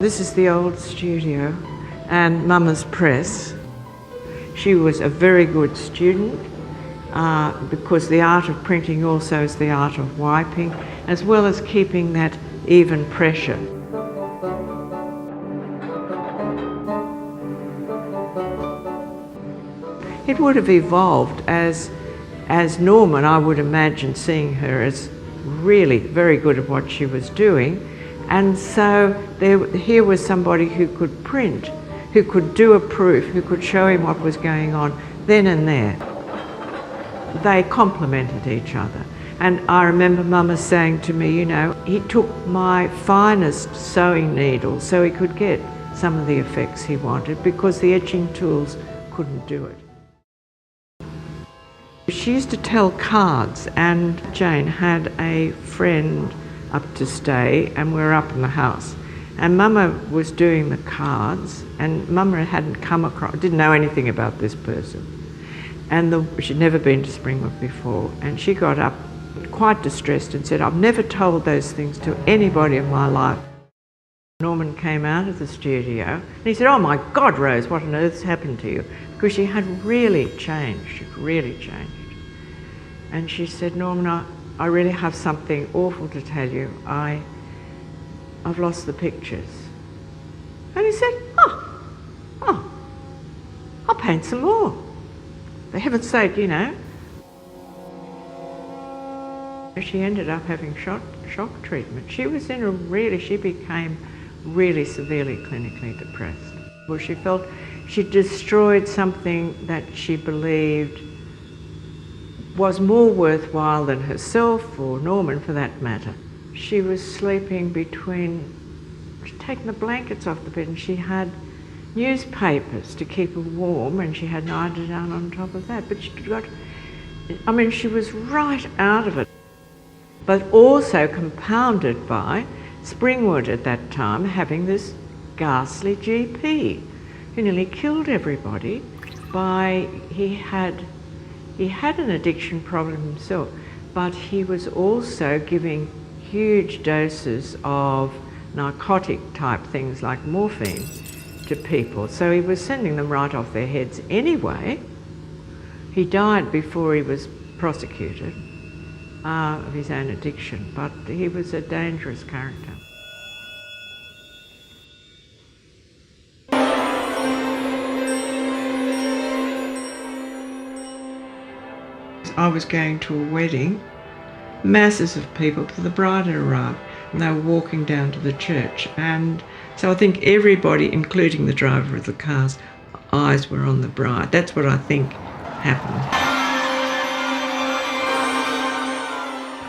This is the old studio and Mama's press. She was a very good student because the art of printing also is the art of wiping, as well as keeping that even pressure. It would have evolved as Norman, I would imagine, seeing her as really very good at what she was doing. And so here was somebody who could print, who could do a proof, who could show him what was going on then and there. They complemented each other. And I remember Mama saying to me, you know, he took my finest sewing needle so he could get some of the effects he wanted because the etching tools couldn't do it. She used to tell cards, and Jane had a friend up to stay, and we were up in the house. And Mama was doing the cards, and Mama hadn't come across, didn't know anything about this person. And she'd never been to Springwood before, and she got up quite distressed and said, I've never told those things to anybody in my life. Norman came out of the studio, and he said, oh my God, Rose, what on earth's happened to you? Because she had really changed, she'd really changed. And she said, Norman, I really have something awful to tell you. I've lost the pictures. And he said, oh, I'll paint some more. For heaven's sake, you know. She ended up having shock treatment. She became really severely clinically depressed. Well, she felt she destroyed something that she believed was more worthwhile than herself, or Norman for that matter. She was sleeping she'd taken the blankets off the bed, and she had newspapers to keep her warm, and she had an eiderdown on top of that. But she was right out of it. But also compounded by Springwood at that time having this ghastly GP who nearly killed everybody he had an addiction problem himself, but he was also giving huge doses of narcotic type things like morphine to people. So he was sending them right off their heads anyway. He died before he was prosecuted of his own addiction, but he was a dangerous character. I was going to a wedding, masses of people, the bride had arrived, and they were walking down to the church. And so I think everybody, including the driver of the cars, eyes were on the bride. That's what I think happened.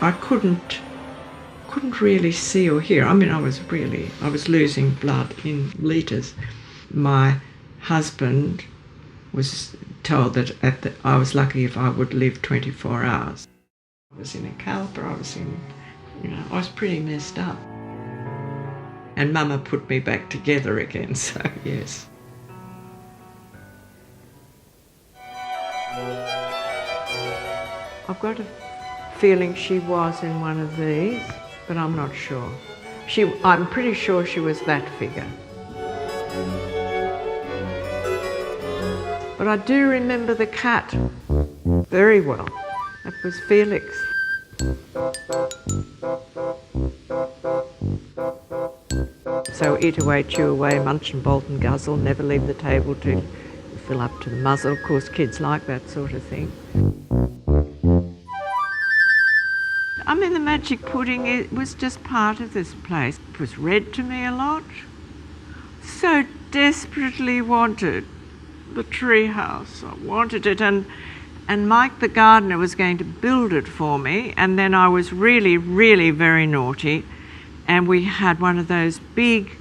I couldn't really see or hear. I mean, I was losing blood in litres. My husband was told that I was lucky if I would live 24 hours. I was in a caliper, I was pretty messed up. And Mama put me back together again, so yes. I've got a feeling she was in one of these, but I'm not sure. I'm pretty sure she was that figure. But I do remember the cat very well. That was Felix. So eat away, chew away, munch and bolt and guzzle, never leave the table to fill up to the muzzle. Of course, kids like that sort of thing. I mean, the magic pudding, it was just part of this place. It was read to me a lot. So desperately wanted the tree house. I wanted it, and Mike the gardener was going to build it for me, and then I was really, really very naughty, and we had one of those big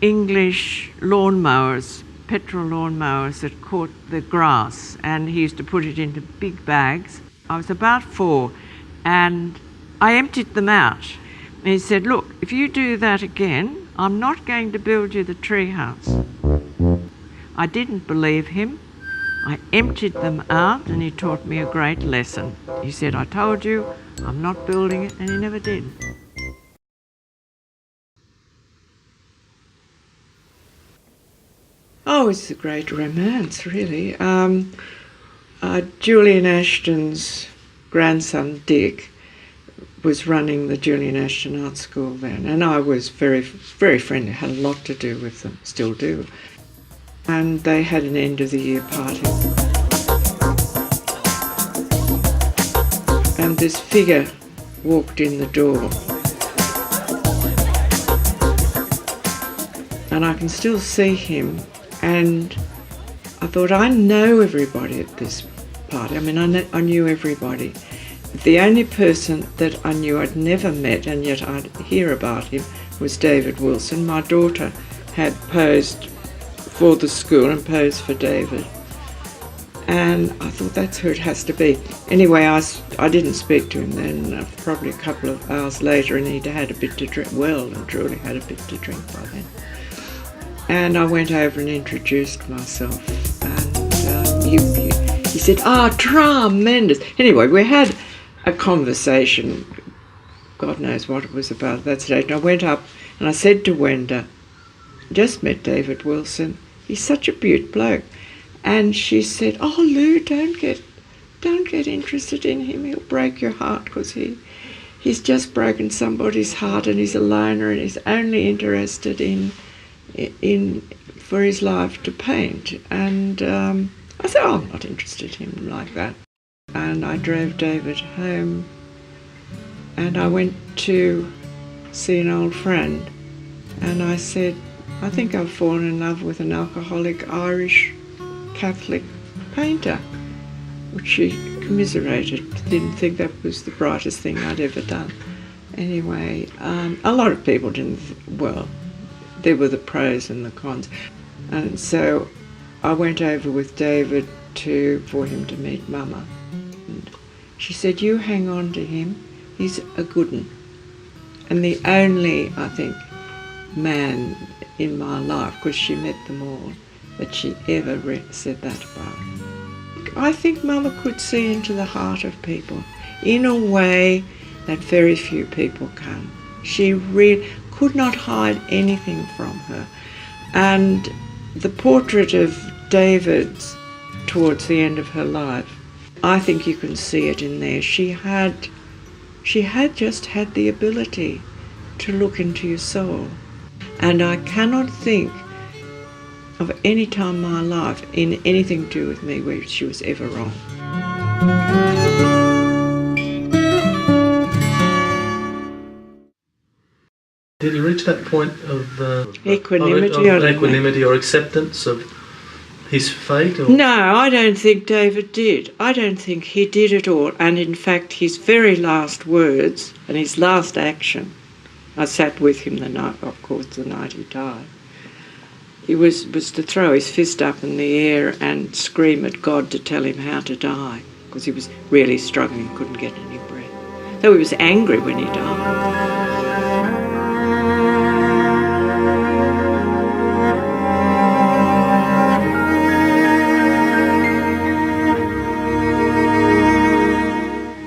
English lawnmowers, petrol lawnmowers that caught the grass, and he used to put it into big bags. I was about 4, and I emptied them out. And he said, look, if you do that again, I'm not going to build you the tree house. I didn't believe him. I emptied them out, and he taught me a great lesson. He said, I told you, I'm not building it, and he never did. Oh, it's a great romance, really. Julian Ashton's grandson, Dick, was running the Julian Ashton Art School then, and I was very, very friendly, had a lot to do with them, still do. And they had an end of the year party. And this figure walked in the door. And I can still see him, and I thought, I know everybody at this party. I mean, I knew everybody. The only person that I knew I'd never met, and yet I'd hear about him, was David Wilson. My daughter had posed for the school and posed for David. And I thought, that's who it has to be. Anyway, I didn't speak to him then, probably a couple of hours later, and he'd had a bit to drink, well and truly had a bit to drink by then. And I went over and introduced myself, and he said, tremendous. Anyway, we had a conversation, God knows what it was about at that stage, and I went up and I said to Wenda, just met David Wilson, he's such a beaut bloke. And she said, oh, Lou, don't get interested in him, he'll break your heart, because he's just broken somebody's heart, and he's a loner, and he's only interested in for his life to paint. And I said, I'm not interested in him like that. And I drove David home, and I went to see an old friend, and I said, I think I've fallen in love with an alcoholic Irish Catholic painter, which she commiserated, didn't think that was the brightest thing I'd ever done. Anyway, a lot of people didn't, well, there were the pros and the cons. And so I went over with David for him to meet Mama. And she said, you hang on to him, he's a good one. And the only, I think, man in my life, because she met them all, that she ever said that about. I think Mama could see into the heart of people in a way that very few people can. She really could not hide anything from her. And the portrait of David's towards the end of her life, I think you can see it in there. She had just had the ability to look into your soul. And I cannot think of any time in my life in anything to do with me where she was ever wrong. Did he reach that point of equanimity or acceptance of his fate? Or? No, I don't think David did. I don't think he did at all. And in fact, his very last words and his last action, I sat with him the night, of course, the night he died. He was to throw his fist up in the air and scream at God to tell him how to die, because he was really struggling, couldn't get any breath. Though he was angry when he died.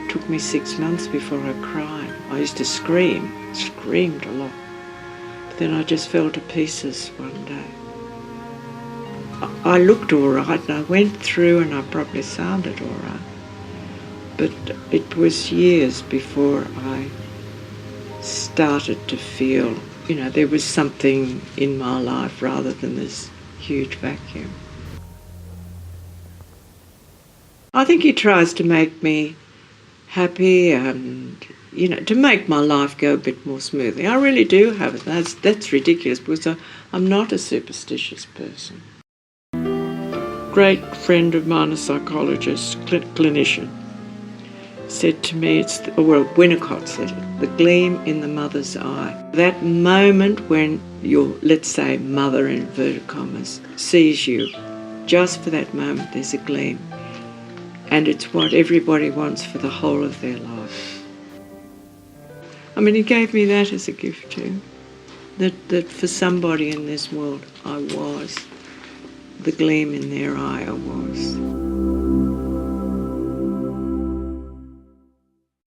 It took me 6 months before I cried. I used to screamed a lot. But then I just fell to pieces one day. I looked all right, and I went through, and I probably sounded all right. But it was years before I started to feel, there was something in my life rather than this huge vacuum. I think he tries to make me happy and, to make my life go a bit more smoothly. I really do have it. That's ridiculous, because I'm not a superstitious person. Great friend of mine, a psychologist, clinician, said to me, Winnicott said it, the gleam in the mother's eye. That moment when your, let's say, mother, in inverted commas, sees you, just for that moment there's a gleam. And it's what everybody wants for the whole of their life. I mean, he gave me that as a gift too, that for somebody in this world I was. The gleam in their eye I was.